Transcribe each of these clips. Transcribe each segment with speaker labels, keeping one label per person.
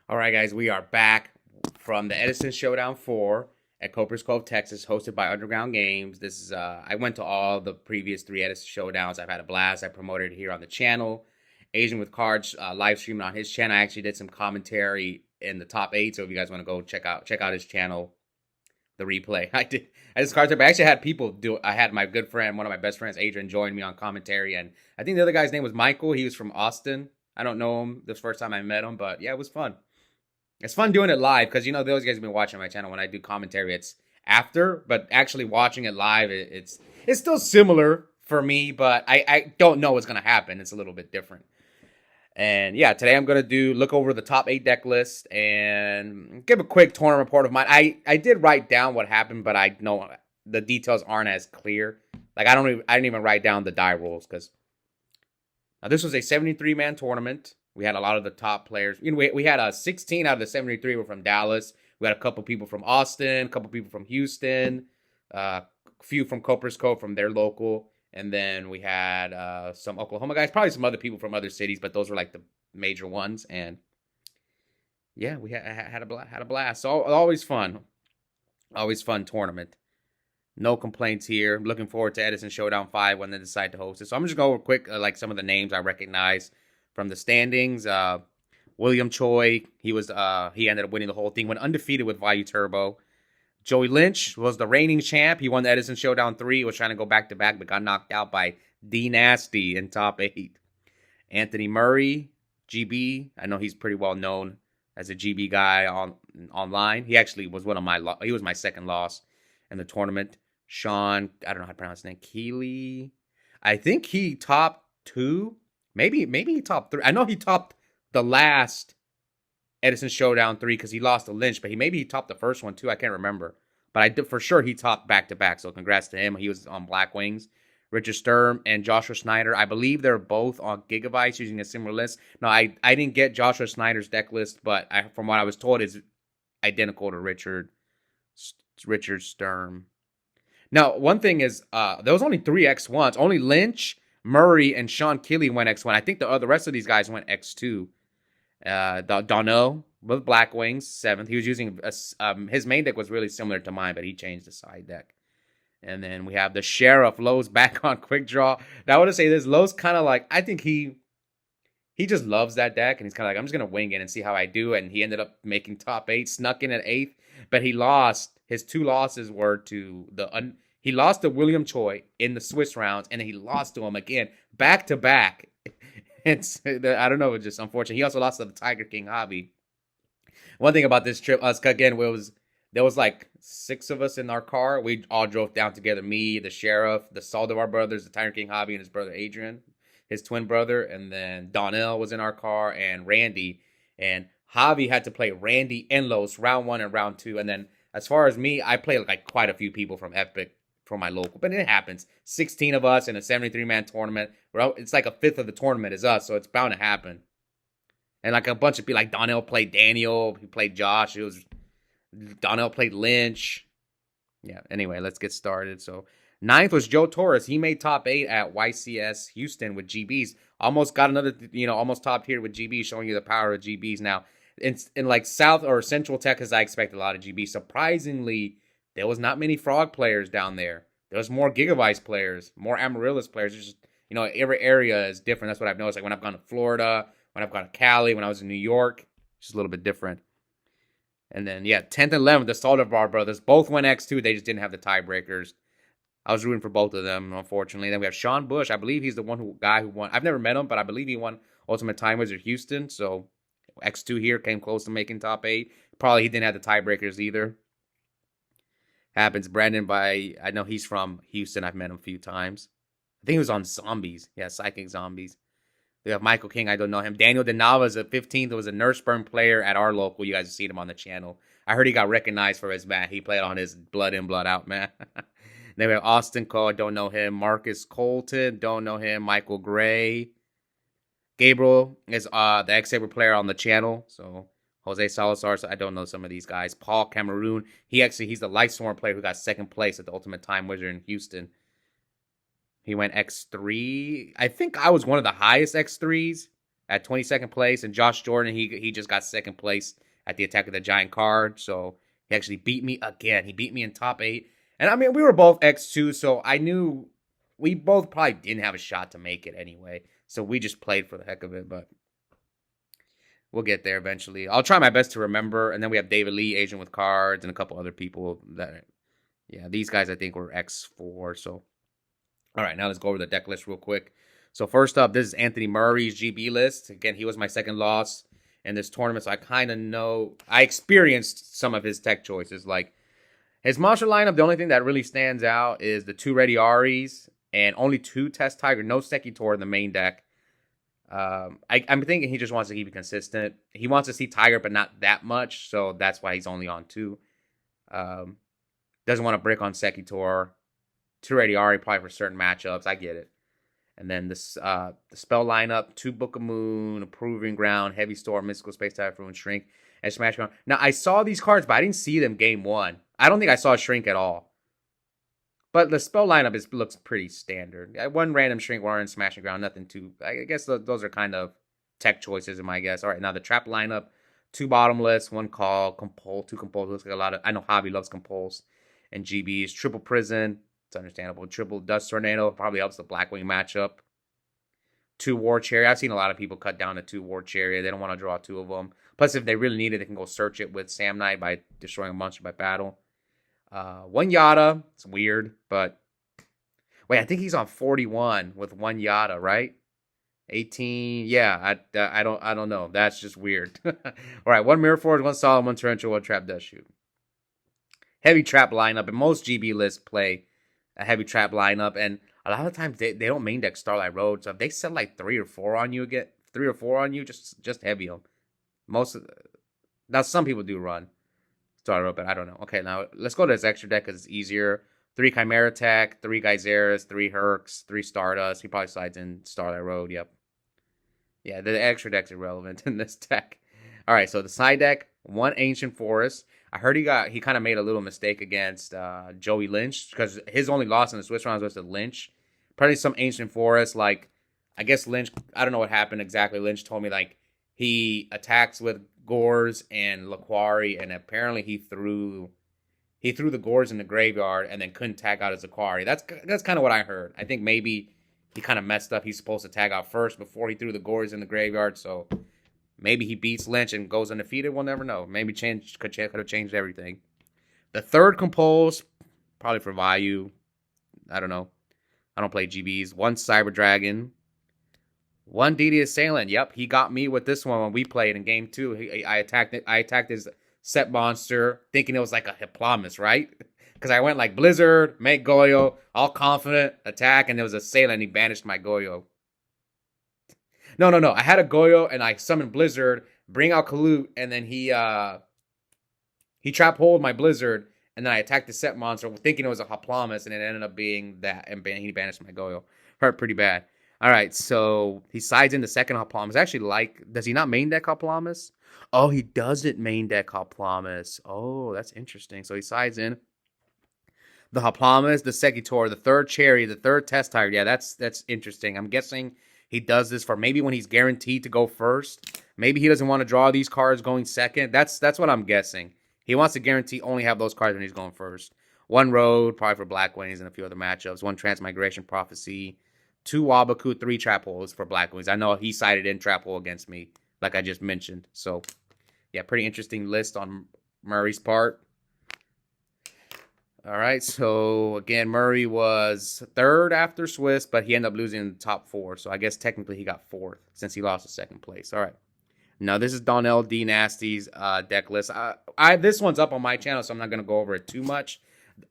Speaker 1: All right, guys, we are back from the Edison Showdown 4 at Copers Cove, Texas, hosted by Underground Games. This is I went to all the previous 3 Edison Showdowns. I've had a blast. I promoted it here on the channel. Asian with Cards live streaming on his channel. I actually did some commentary in the top 8. So if you guys want to go check out his channel, the replay. I just cards. But I actually had people do. I had my good friend, one of my best friends, Adrian, join me on commentary, and I think the other guy's name was Michael. He was from Austin. I don't know him the first time I met him, but yeah, it was fun. It's fun doing it live because those guys have been watching my channel when I do commentary. It's after, but actually watching it live, it's still similar for me, but I don't know what's gonna happen. It's a little bit different. And yeah, today I'm gonna look over the top 8 deck list and give a quick tournament report of mine. I did write down what happened, but I know the details aren't as clear. Like I didn't even write down the die rolls because now this was a 73-man tournament. We had a lot of the top players. We had 16 out of the 73 were from Dallas. We had a couple people from Austin, a couple people from Houston, a few from Copers Cove from their local, and then we had some Oklahoma guys, probably some other people from other cities, but those were like the major ones. And yeah, we had a blast. So always fun tournament. No complaints here. I'm looking forward to Edison Showdown 5 when they decide to host it. So I'm just going to go over quick, like some of the names I recognize from the standings. William Choi, he ended up winning the whole thing, went undefeated with Vayu Turbo. Joey Lynch was the reigning champ. He won the Edison Showdown 3, was trying to go back to back, but got knocked out by D Nasty in top 8. Anthony Murray, GB, I know he's pretty well known as a GB guy online. He actually was he was my second loss in the tournament. Sean, I don't know how to pronounce his name. Keely, I think he topped 2. Maybe he topped 3. I know he topped the last Edison Showdown 3 because he lost to Lynch, but maybe he topped the first one too. I can't remember. But I did for sure he topped back to back. So congrats to him. He was on Black Wings. Richard Sturm and Joshua Snyder. I believe they're both on Gigabytes using a similar list. No, I didn't get Joshua Snyder's deck list, but from what I was told, is identical to Richard Sturm. Now, one thing is, there was only 3 X1s. Only Lynch, Murray, and Sean Keely went X1. I think the rest of these guys went X2. Donnell with Black Wings, 7th. He was using his main deck was really similar to mine, but he changed the side deck. And then we have the Sheriff, Lowe's back on Quick Draw. Now I want to say this, Lowe's kind of like, I think he just loves that deck, and he's kind of like, I'm just going to wing it and see how I do. And he ended up making top 8, snuck in at 8th, but he lost. His 2 losses were to he lost to William Choi in the Swiss rounds, and then he lost to him again, back to back. I don't know, it's just unfortunate. He also lost to the Tiger King Hobby. One thing about this trip, there was like 6 of us in our car. We all drove down together. Me, the Sheriff, the Saldivar brothers, the Tiger King Hobby, and his brother Adrian, his twin brother, and then Donnell was in our car, and Randy. And Javi had to play Randy and Los round 1 and round 2. And then as far as me, I played like quite a few people from Epic for my local. But it happens. 16 of us in a 73-man tournament. It's like a fifth of the tournament is us, so it's bound to happen. And like a bunch of people, like Donnell played Daniel, he played Josh. Donnell played Lynch. Yeah, anyway, let's get started. So 9th was Joe Torres. He made top 8 at YCS Houston with GBs. Almost got another, almost top tier with GBs, showing you the power of GBs. Now, in like South or Central Texas, I expect a lot of GBs. Surprisingly, there was not many Frog players down there. There was more Gigavice players, more Amaryllis players. It's just, every area is different. That's what I've noticed. Like when I've gone to Florida, when I've gone to Cali, when I was in New York, it's just a little bit different. And then, 10th and 11th, the Saldivar brothers, both went X2. They just didn't have the tiebreakers. I was rooting for both of them, unfortunately. Then we have Sean Bush. I believe he's the guy who won. I've never met him, but I believe he won Ultimate Time Wizard Houston. So X2 here came close to making top 8. Probably he didn't have the tiebreakers either. Happens. Brandon, I know he's from Houston. I've met him a few times. I think he was on Zombies. Yeah, Psychic Zombies. We have Michael King. I don't know him. Daniel DeNava is a 15th. Was a Nurse Burn player at our local. You guys have seen him on the channel. I heard he got recognized for his mat. He played on his Blood In, Blood Out mat. Then we have Austin Cole. Don't know him. Marcus Colton. Don't know him. Michael Gray. Gabriel is the X-Saber player on the channel. So Jose Salazar. So I don't know some of these guys. Paul Cameroon. He's the Lightstorm player who got 2nd place at the Ultimate Time Wizard in Houston. He went X3. I think I was one of the highest X3s. at 22nd place, and Josh Jordan, he just got second place at the Attack of the Giant card. So he actually beat me again. He beat me in top 8. And I mean, we were both X2, so I knew we both probably didn't have a shot to make it anyway. So we just played for the heck of it, but we'll get there eventually. I'll try my best to remember. And then we have David Lee, Asian with cards, and a couple other people that, yeah, these guys I think were X4. So, all right, now let's go over the deck list real quick. So first up, this is Anthony Murray's GB list. Again, he was my second loss in this tournament, so I kind of know. I experienced some of his tech choices. Like his monster lineup, the only thing that really stands out is the 2 Ready Aries and only 2 Test Tiger, no Sekitor in the main deck. I'm thinking he just wants to keep it consistent. He wants to see Tiger, but not that much, so that's why he's only on 2. Doesn't want to brick on Sekitor. 2 Ready Ari probably for certain matchups. I get it. And then this the spell lineup: 2 Book of Moon, a Proving Ground, Heavy Storm, Mystical Space Typhoon, Shrink, and Smash Ground. Now I saw these cards, but I didn't see them game 1. I don't think I saw Shrink at all. But the spell lineup looks pretty standard. 1 random Shrink, 1 Smashing Ground, nothing too. I guess those are kind of tech choices in my guess. All right, now the trap lineup: 2 Bottomless, 1 Call, Compulse, 2 Compulse. Looks like a lot of. I know Hobby loves Compulse and GBs. Triple Prison. It's understandable. Triple Dust Tornado probably helps the Blackwing matchup. 2 War Chariot. I've seen a lot of people cut down to 2 War Chariot. They don't want to draw 2 of them. Plus, if they really need it, they can go search it with Sam Knight by destroying a monster by battle. 1 Yada. It's weird, but wait, I think he's on 41 with 1 Yada, right? 18. Yeah, I don't know. That's just weird. All right, 1 Mirror Forge, 1 Solemn, 1 Torrential, 1 Trap Dust Shoot. Heavy trap lineup, and most GB lists play a heavy trap lineup, and a lot of times they don't main deck Starlight Road. So if they set like 3 or 4 on you, just heavy them. Now some people do run Starlight Road, but I don't know. Okay, now let's go to this extra deck because it's easier. 3 Chimera Attack, 3 Geyseras, 3 Hercs, 3 Stardust. He probably slides in Starlight Road. Yep. Yeah, the extra deck's irrelevant in this deck. All right, so the side deck: 1 Ancient Forest. I heard he kind of made a little mistake against Joey Lynch because his only loss in the Swiss rounds was to Lynch. Probably some Ancient Forest, like I guess Lynch. I don't know what happened exactly. Lynch told me like he attacks with Gores and Laquari, and apparently he threw the Gores in the graveyard and then couldn't tag out his Laquari. That's kind of what I heard. I think maybe he kind of messed up. He's supposed to tag out first before he threw the Gores in the graveyard, so. Maybe he beats Lynch and goes undefeated. We'll never know. Maybe could have changed everything. The 3rd Compose, probably for value. I don't know. I don't play GBs. 1 Cyber Dragon. 1 DD Assailant. Yep, he got me with this one when we played in game 2. I attacked his set monster, thinking it was like a Hippopotamus, right? Because I went like Blizzard, make Goyo, all confident, attack, and there was Assailant. He banished my Goyo. No. I had a Goyo and I summoned Blizzard, bring out Kalut, and then he trap hold my Blizzard, and then I attacked the set monster thinking it was a Hoplamus, and it ended up being that, and he banished my Goyo. Hurt pretty bad. All right, so he sides in the second Hoplamus. Actually, does he not main deck Hoplamus? Oh, he doesn't main deck Hoplamus. Oh, that's interesting. So he sides in the Hoplamus, the Sekitor, the 3rd Cherry, the 3rd Test Tiger. Yeah, that's interesting. I'm guessing he does this for maybe when he's guaranteed to go first. Maybe he doesn't want to draw these cards going second. That's what I'm guessing. He wants to guarantee only have those cards when he's going first. 1 Road, probably for Black Wings and a few other matchups. 1 Transmigration Prophecy. 2 Wabaku, 3 Trap Holes for Black Wings. I know he sided in Trap Hole against me, like I just mentioned. So, yeah, pretty interesting list on Murray's part. All right, so again, Murray was 3rd after Swiss, but he ended up losing in the top 4. So I guess technically he got 4th since he lost to 2nd place. All right. Now this is Donnell D Nasty's deck list. This one's up on my channel, so I'm not going to go over it too much.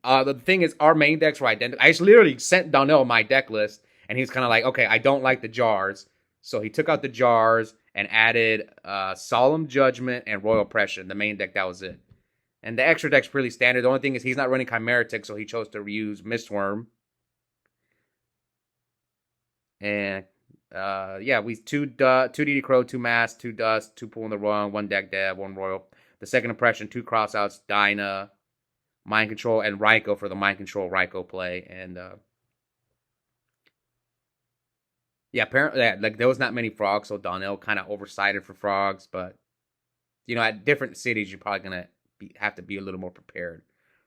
Speaker 1: The thing is, our main decks were identical. I just literally sent Donnell my deck list, and he was kind of like, okay, I don't like the jars. So he took out the jars and added Solemn Judgment and Royal Oppression. The main deck, that was it. And the extra deck's pretty standard. The only thing is he's not running Chimera Tick, so he chose to reuse Mistworm. And yeah, we 2 DD Crow, 2 Mass, 2 Dust, 2 Pool in the Wrong, 1 Deck Dev, 1 Royal. The second impression, 2 Crossouts, Dinah, Mind Control, and Raikou for the Mind Control Raikou play. And Yeah, apparently, yeah, like there was not many frogs, so Donnell kind of oversighted for frogs. But at different cities, you're probably gonna have to be a little more prepared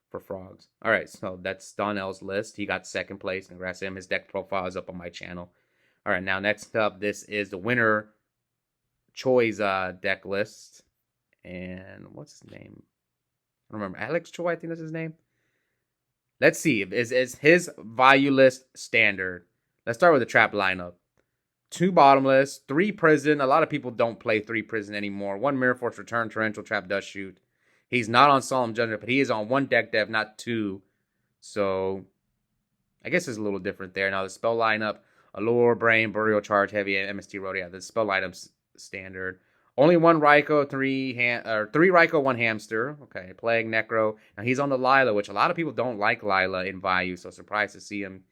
Speaker 1: for frogs. All right, so that's Donnell's list. He got second place. Congrats to him. His deck profile is up on my channel. All right, now next up, this is the winner Choi's deck list. And what's his name? I don't remember. Alex Choi, I think that's his name. Let's see. Is his value list standard? Let's start with the trap lineup. 2 bottomless, 3 prison. A lot of people don't play 3 prison anymore. 1 Mirror Force Return, Torrential Trap, Dust Shoot. He's not on Solemn Judgment, but he is on 1 deck dev, not 2. So I guess it's a little different there. Now the spell lineup: Allure, Brain, Burial, Charge, Heavy, and MST Road. Yeah, the spell lineups standard. Only 1 Raikou, 3 Raikou, 1 Hamster. Okay, Plague, Necro. Now he's on the Lila, which a lot of people don't like Lila in value, so surprised to see him.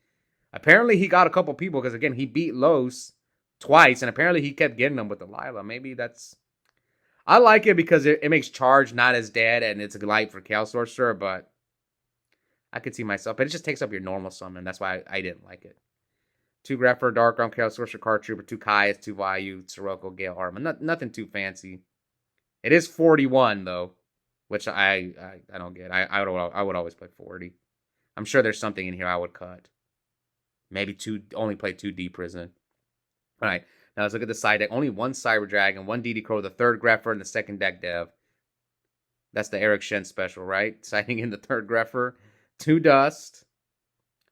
Speaker 1: Apparently he got a couple people because again he beat Los twice, and apparently he kept getting them with the Lila. Maybe that's. I like it because it makes Charge not as dead, and it's a light for Chaos Sorcerer, but I could see myself. But it just takes up your normal summon. That's why I didn't like it. 2 Grepher, Dark Realm, Chaos Sorcerer, Card Trooper, 2 Kai's, 2 Vayu, Sirocco, Gale Armor. Nothing too fancy. It is 41 though, which I don't get. I would always play 40. I'm sure there's something in here I would cut. Maybe only play 2 D Prison. All right, now let's look at the side deck. Only 1 Cyber Dragon, 1 DD Crow, the 3rd Grepher, and the 2nd deck dev. That's the Eric Shen special, right? Siding in the 3rd Grepher. 2 Dust.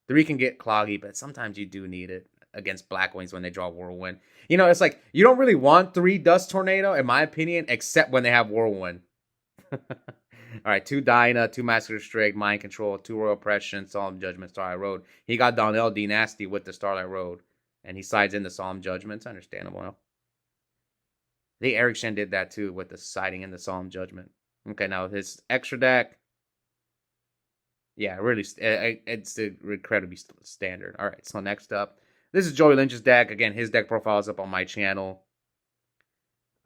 Speaker 1: 3 can get cloggy, but sometimes you do need it against Black Wings when they draw Whirlwind. It's like you don't really want 3 Dust Tornado, in my opinion, except when they have Whirlwind. All right, 2 Dyna, 2 Massacre Strike, Mind Control, 2 Royal Oppression, Solemn Judgment, Starlight Road. He got Donnell D Nasty with the Starlight Road, and he sides in the Solemn Judgment. It's understandable. I think Eric Shen did that too with the siding in the Solemn Judgment. Okay, now his extra deck. Yeah, really, it's incredibly standard. All right, so next up, this is Joey Lynch's deck. Again, his deck profile is up on my channel.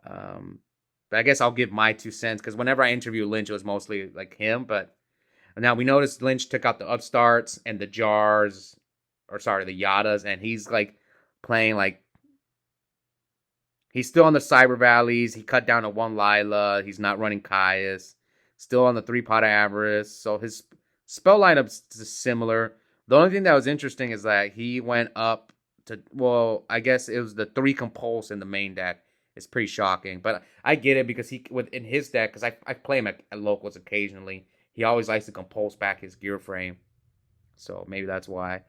Speaker 1: But I guess I'll give my 2 cents because whenever I interview Lynch, it was mostly like him. But now we noticed Lynch took out the Upstarts and the Jars, the Yadas, and he's like playing like he's still on the Cyber Valleys. He cut down to 1 Lila. He's not running Caius. Still on the 3 Pot of Avarice. So his spell lineup's similar. The only thing that was interesting is that he went up to, well, I guess it was the 3 Compulse in the main deck. It's pretty shocking, but I get it because in his deck, because I play him at locals occasionally, he always likes to Compulse back his gear frame. So maybe that's why.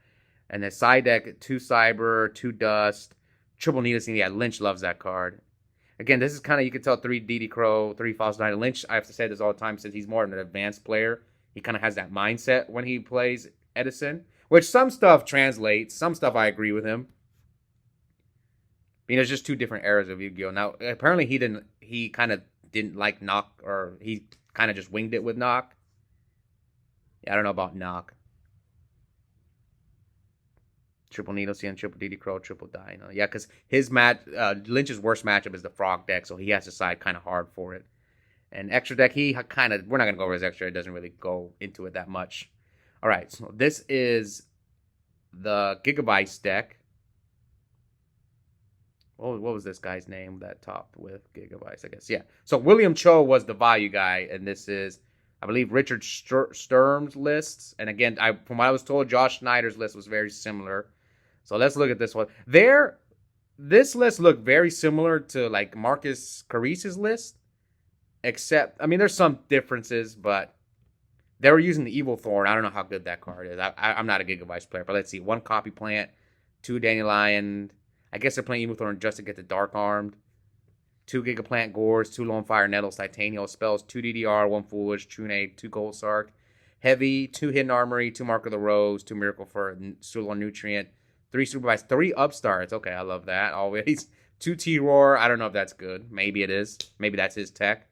Speaker 1: And the side deck, 2 Cyber, 2 Dust, Triple Needle. Yeah, Lynch loves that card. Again, this is kind of, you can tell 3 DD Crow, 3 False Knight. Lynch, I have to say this all the time, since he's more of an advanced player. He kind of has that mindset when he plays Edison, which some stuff translates. Some stuff I agree with him. There's just 2 different eras of Yu-Gi-Oh! Now, apparently he kind of didn't like Knock, or he kind of just winged it with Knock. Yeah, I don't know about Knock. Triple Needle, CN, Triple DD Crow, Triple Dino. Yeah, because Lynch's worst matchup is the Frog deck, so he has to side kind of hard for it. And extra deck, we're not going to go over his extra. It doesn't really go into it that much. All right, so this is the Gigabytes deck. What was this guy's name that topped with Gigabytes, I guess? Yeah. So William Cho was the value guy, and this is, I believe, Richard Sturm's lists. And again, from what I was told, Josh Snyder's list was very similar. So let's look at this one. This list looked very similar to like Marcus Carice's list. Except, there's some differences, but they were using the Evil Thorn. I don't know how good that card is. I'm not a Gigabytes player, but let's see. 1 Copy Plant, 2 Dandelion. I guess they're playing Evil Thorn just to get the Dark Armed. 2 Gigaplant Gores, 2 Lone Fire Nettles, Titanial Spells, 2 DDR, 1 Foolish, Trunade, 2 Gold Sark, Heavy, 2 Hidden Armory, 2 Mark of the Rose, 2 Miracle Fur, Sulon Nutrient, 3 Supervise, 3 Upstarts. Okay, I love that always. 2 T-Roar. I don't know if that's good. Maybe it is. Maybe that's his tech.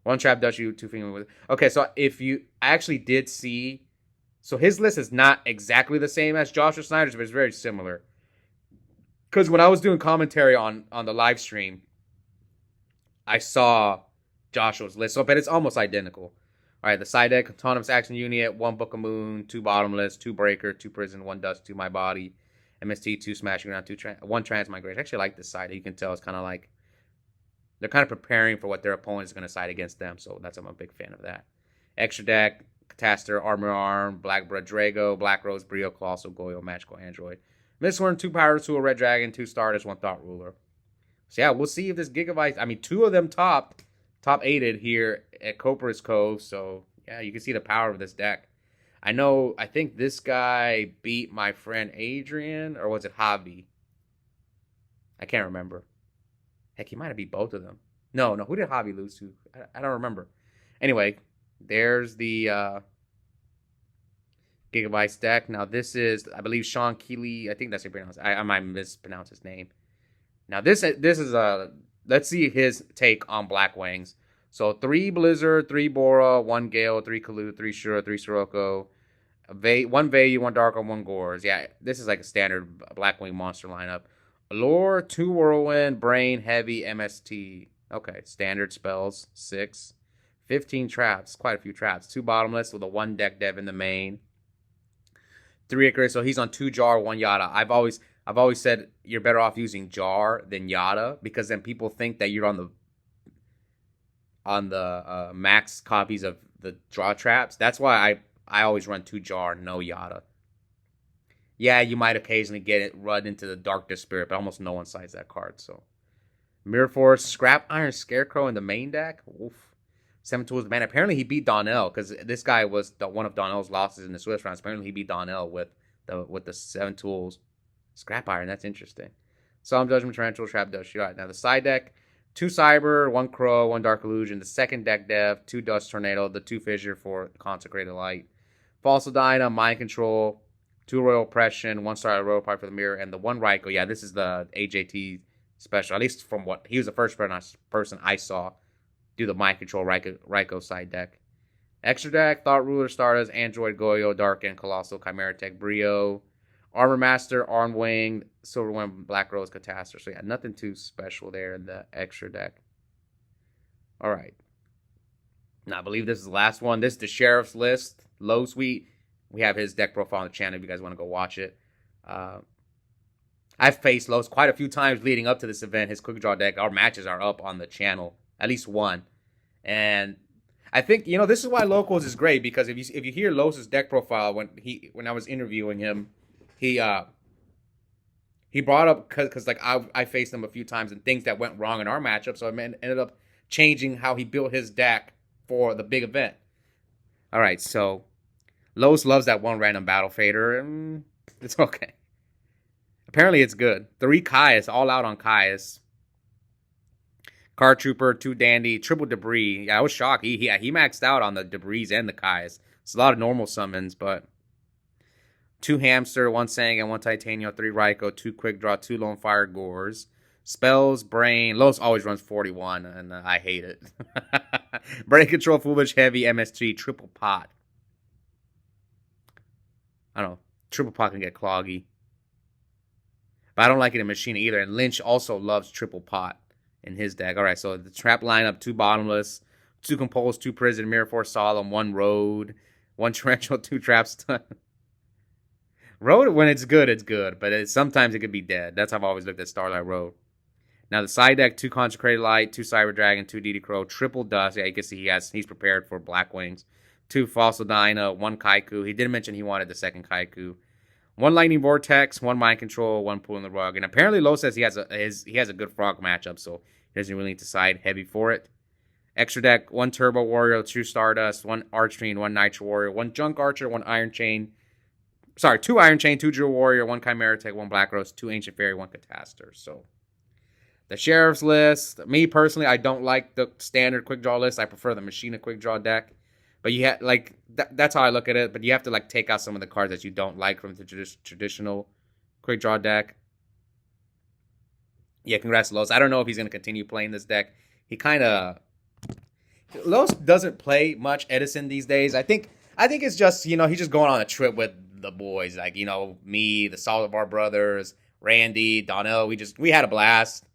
Speaker 1: 1 Trap Dust You, 2 Finger with. Okay, so I actually did see. So his list is not exactly the same as Joshua Snyder's, but it's very similar. Because when I was doing commentary on the live stream, I saw Joshua's list. But it's almost identical. All right, the side deck, Autonomous Action Unit, 1 Book of Moon, 2 Bottomless, 2 Breaker, 2 Prison, 1 Dust, 2 My Body. MST, 2 smashing around, 1 transmigration. Actually, I like this side. You can tell it's kind of like they're kind of preparing for what their opponent is going to side against them. So I'm a big fan of that. Extra deck, Catastor, Armor Arm, Black Blood Drago, Black Rose, Brio, Colossal, Goyo, Magical Android. Mistborn, 2 Power Tool, Red Dragon, 2 Stardust, 1 Thought Ruler. So yeah, we'll see if this Gigabyte, I mean, 2 of them top 8'd here at Copra's Cove. So yeah, you can see the power of this deck. I think this guy beat my friend Adrian, or was it Javi? I can't remember. Heck, he might have beat both of them. No, who did Javi lose to? I don't remember. Anyway, there's the Gigabytes deck. Now this is, I believe, Sean Keely. I think that's how you pronounce it. I might mispronounce his name. Now this is let's see his take on Black Wings. So 3 Blizzard, 3 Bora, 1 Gale, 3 Kalu, 3 Shura, 3 Sirocco, 1 Vayu, 1 Darko, 1 Gores. Yeah, this is like a standard Blackwing monster lineup. Allure, 2 Whirlwind, Brain, Heavy, MST. Okay, standard spells, 6. 15 traps, quite a few traps. 2 Bottomless with a 1 deck dev in the main. 3 Icarus, so he's on 2 Jar, 1 Yada. I've always said you're better off using Jar than Yada, because then people think that you're on the max copies of the draw traps. That's why I always run 2 Jar, no Yada. Yeah, you might occasionally get it run into the Dark Spirit, but almost no one sides that card. So Mirror Force, Scrap Iron Scarecrow in the main deck. Oof. 7 tools, man. Apparently he beat Donnell, because this guy was one of Donnell's losses in the Swiss rounds. Apparently he beat Donnell with the 7 tools. Scrap Iron, that's interesting. Solemn Judgment, Tarantula, Trap Dust. Right. Now the side deck, 2 Cyber, 1 Crow, 1 Dark Illusion. The second deck dev, 2 Dust Tornado, the 2 Fissure for Consecrated Light. False Dyna, Mind Control, 2 Royal Oppression, 1 Star Royal Part for the Mirror, and the 1 Raikou. Yeah, this is the AJT special. At least from what he was the first person I saw do the Mind Control Raikou side deck. Extra deck, Thought Ruler, Stardust, Android, Goyo, Dark, and Colossal, Chimera Tech, Brio, Armor Master, Armwing, Silverwind, Black Rose, Catastor. So yeah, nothing too special there in the extra deck. All right. Now I believe this is the last one. This is the Sheriff's List. Low Sweet. We have his deck profile on the channel if you guys want to go watch it. I've faced Los quite a few times leading up to this event. His quick draw deck, our matches are up on the channel, at least one. And I think, this is why Locals is great, because if you hear Los's deck profile when I was interviewing him, he brought up, because like I faced him a few times and things that went wrong in our matchup, so it ended up changing how he built his deck for the big event. All right, so Los loves that 1 random battle fader, and it's okay. Apparently it's good. 3 Caius, all out on Caius. Card Trooper, 2 Dandy, triple Debris. Yeah, I was shocked. He maxed out on the Debris and the Caius. It's a lot of normal summons, but 2 Hamster, 1 Sang, and 1 Titanium, 3 Raikou, 2 Quick Draw, 2 Lone Fire Gores. Spells, Brain. Los always runs 41, and I hate it. Brain Control, Foolish, Heavy, MST, Triple Pot. I don't know. Triple Pot can get cloggy. But I don't like it in Machina either. And Lynch also loves Triple Pot in his deck. All right, so the trap lineup, 2 Bottomless, 2 Compulse, 2 Prison, Mirror Force Solemn, 1 Road, 1 Torrential, 2 Trap Stun. Road, when it's good. But sometimes it could be dead. That's how I've always looked at Starlight Road. Now the side deck, 2 Consecrated Light, 2 Cyber Dragon, 2 DD Crow, triple Dust. Yeah, you can see he's prepared for Black Wings. 2 Fossil Dyna, 1 Kaiku. He didn't mention he wanted the second Kaiku. 1 Lightning Vortex, 1 Mind Control, 1 Pull in the Rug. And apparently Lo says he has a good Frog matchup, so he doesn't really need to side heavy for it. Extra deck, 1 Turbo Warrior, 2 Stardust, 1 Archfiend, 1 Nitro Warrior, 1 Junk Archer, 1 Iron Chain. Sorry, 2 Iron Chain, 2 Jewel Warrior, 1 Chimera Tech, 1 Black Rose, 2 Ancient Fairy, 1 Catastor. So the Sheriff's List, me personally, I don't like the standard quick draw list. I prefer the Machina quick draw deck. But you have that's how I look at it. But you have to take out some of the cards that you don't like from the traditional quick draw deck. Yeah, congrats to Los. I don't know if he's gonna continue playing this deck. Los doesn't play much Edison these days. I think it's just he's just going on a trip with the boys, me, the Saldivar brothers, Randy, Donnell. We had a blast,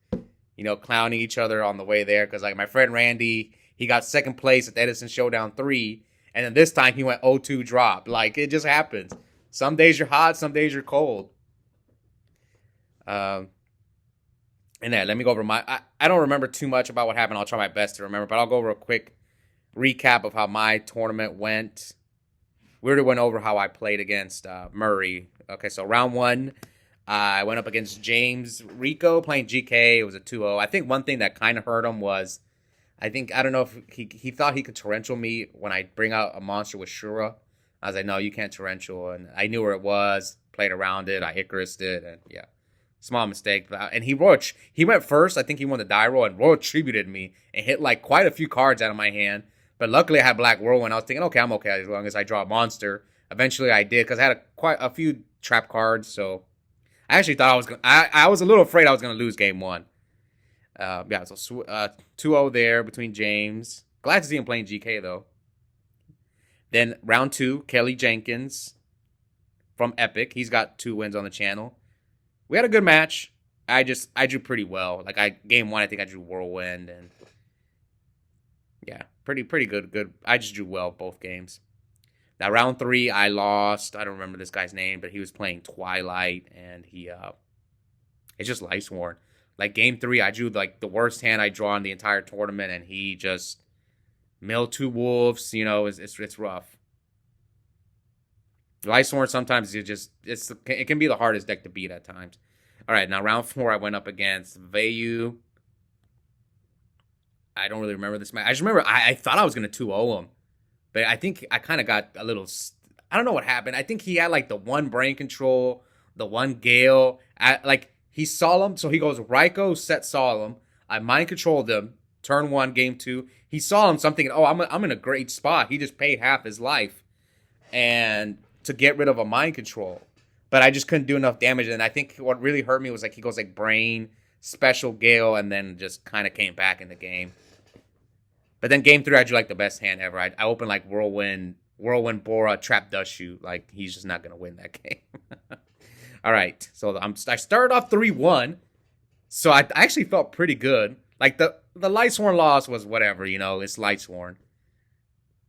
Speaker 1: clowning each other on the way there, because my friend Randy, he got second place at the Edison Showdown4, and then this time he went 0-2 drop. It just happens. Some days you're hot, some days you're cold. Um, and then let me go over I don't remember too much about what happened. I'll try my best to remember, but I'll go over a quick recap of how my tournament went. We already went over how I played against Murray. Okay, so round one, I went up against James Rico playing GK. It was a 2-0. I think one thing that kind of hurt him was, I don't know if he thought he could torrential me when I bring out a monster with Shura. I was like, no, you can't torrential. And I knew where it was, played around it, I Icarused it, and yeah. Small mistake. And he went first. I think he won the die roll and roll attributed me and hit like quite a few cards out of my hand. But luckily I had Black Whirlwind. I was thinking, okay, I'm okay as long as I draw a monster. Eventually I did because I had quite a few trap cards. So I actually thought I was a little afraid I was going to lose game one. Yeah, so 2-0 there between James. Glad to see him playing GK though. Then round two, Kelly Jenkins from Epic. He's got 2 wins on the channel. We had a good match. I drew pretty well. Like game one, I think I drew Whirlwind and yeah, pretty good. Good. I just drew well both games. Now round 3, I lost. I don't remember this guy's name, but he was playing Twilight and it's just Lightsworn. Like game 3, I drew like the worst hand I draw in the entire tournament, and he just milled 2 wolves. You know, it's rough. Lightsworn sometimes it can be the hardest deck to beat at times. All right, now round 4, I went up against Vayu. I don't really remember this match. I just remember I thought I was gonna 2-0 him, but I think I kind of got a little. I don't know what happened. I think he had like the 1 brain control, the 1 Gale. Like he Solemn, so he goes Raikou, set Solemn. I mind controlled him. Turn 1, game 2. He saw him something. Oh, I'm in a great spot. He just paid half his life, and to get rid of a mind control, but I just couldn't do enough damage. And I think what really hurt me was like he goes like Brain, Special Gale, and then just kind of came back in the game. But then game 3, I drew like the best hand ever. I opened like Whirlwind Bora, Trap Dust Shoot. Like he's just not gonna win that game. All right, so I started off 3-1, so I actually felt pretty good. Like the Lightsworn loss was whatever, you know, it's Lightsworn.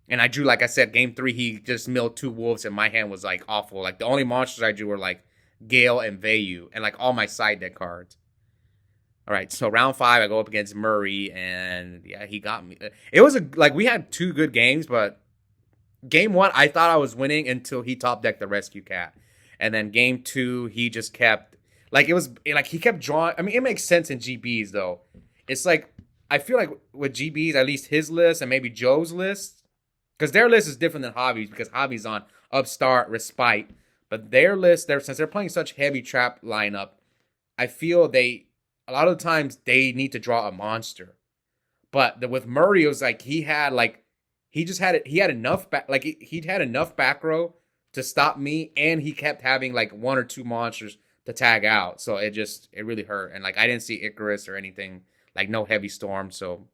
Speaker 1: And I drew, like I said, game 3, he just milled 2 wolves, and my hand was, like, awful. Like, the only monsters I drew were, like, Gale and Vayu, and, like, all my side deck cards. All right, so round 5, I go up against Murray, and, yeah, he got me. It was, we had 2 good games, but game 1, I thought I was winning until he top-decked the Rescue Cat. And then game 2, he just kept, he kept drawing. I mean, it makes sense in GBs, though. It's like, I feel like with GBs, at least his list and maybe Joe's list, because their list is different than Hobby's, because Hobby's on Upstart, Respite. But their list, since they're playing such heavy trap lineup, I feel a lot of the times they need to draw a monster. But with Murray, it was like he had enough he'd had enough back row to stop me, and he kept having like 1 or 2 monsters to tag out. So it really hurt. And like I didn't see Icarus or anything, like no heavy storm, so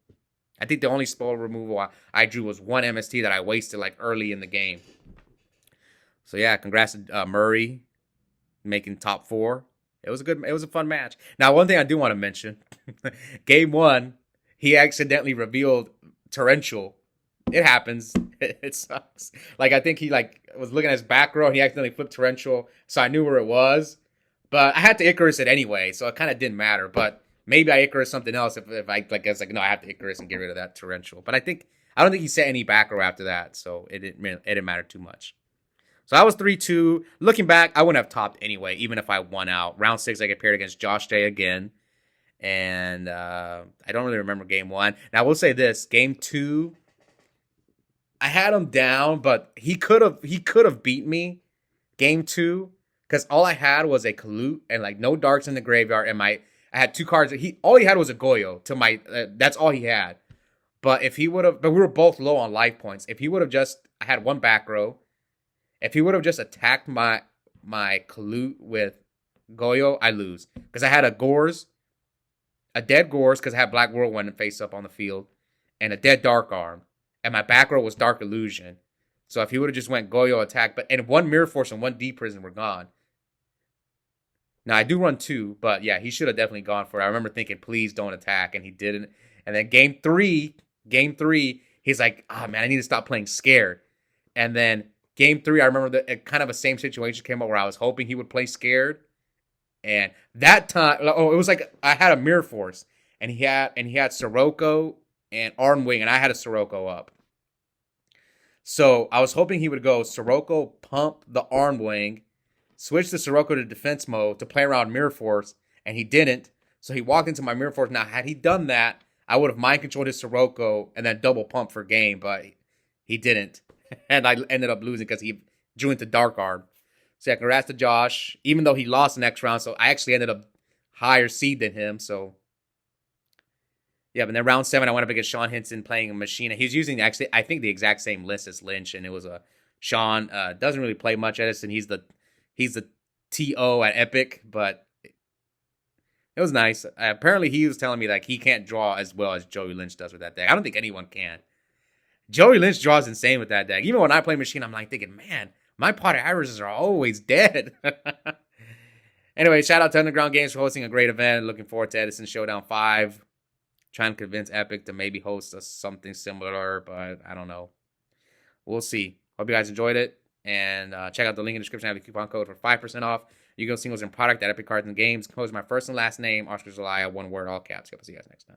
Speaker 1: I think the only spell removal I drew was 1 MST that I wasted like early in the game. So yeah, congrats to Murray making top 4. It was a fun match. Now, one thing I do want to mention, game 1, he accidentally revealed Torrential. It happens. It sucks. Like I think he was looking at his back row and he accidentally flipped Torrential, so I knew where it was. But I had to Icarus it anyway, so it kind of didn't matter. But maybe I Icarus something else if I guess no, I have to Icarus and get rid of that Torrential. But I don't think he set any back row after that, so it didn't matter too much. So I was 3-2. Looking back, I wouldn't have topped anyway, even if I won out. Round 6, I get paired against Josh Day again. And I don't really remember game 1. Now, I will say this. Game 2, I had him down, but he could have beat me game 2, because all I had was a Kalut and like no darks in the graveyard, and I had 2 cards. All he had was a Goyo to my. That's all he had. But if he would have, but we were both low on life points. If he would have I had 1 back row. If he would have just attacked my Kalut with Goyo, I lose, because I had a dead Gores, because I had Black Whirlwind face up on the field, and a dead Dark Arm, and my back row was Dark Illusion. So if he would have just went Goyo attack, and 1 Mirror Force and 1 Deep Prison were gone. Now, I do run 2, but yeah, he should have definitely gone for it. I remember thinking, please don't attack, and he didn't. And then game 3, he's like, man, I need to stop playing scared. And then game 3, I remember kind of a same situation came up where I was hoping he would play scared, And that time, oh, it was like I had a Mirror Force, and he had Sirocco and Armwing, and I had a Sirocco up. So I was hoping he would go Sirocco, pump the Armwing, switch the Sirocco to defense mode to play around Mirror Force, and he didn't. So he walked into my Mirror Force. Now, had he done that, I would have mind controlled his Sirocco and then double pump for game, but he didn't. And I ended up losing because he drew into Dark Arm. So yeah, congrats to Josh, even though he lost the next round. So I actually ended up higher seed than him. So yeah, but then round 7, I went up against Sean Hinton playing a Machina. He was using actually, I think, the exact same list as Lynch, and it was a Sean doesn't really play much Edison. He's the TO at Epic, but it was nice. Apparently, he was telling me like he can't draw as well as Joey Lynch does with that deck. I don't think anyone can. Joey Lynch draws insane with that deck. Even when I play Machine, I'm like thinking, man, my pot averages are always dead. Anyway, shout out to Underground Games for hosting a great event. Looking forward to Edison Showdown 5. Trying to convince Epic to maybe host us something similar, but I don't know. We'll see. Hope you guys enjoyed it. And check out the link in the description. I have a coupon code for 5% off. You go singles and product at Epic Cards and Games. Code is my first and last name, Oscar Zelaya, one word, all caps. Hope to see you guys next time.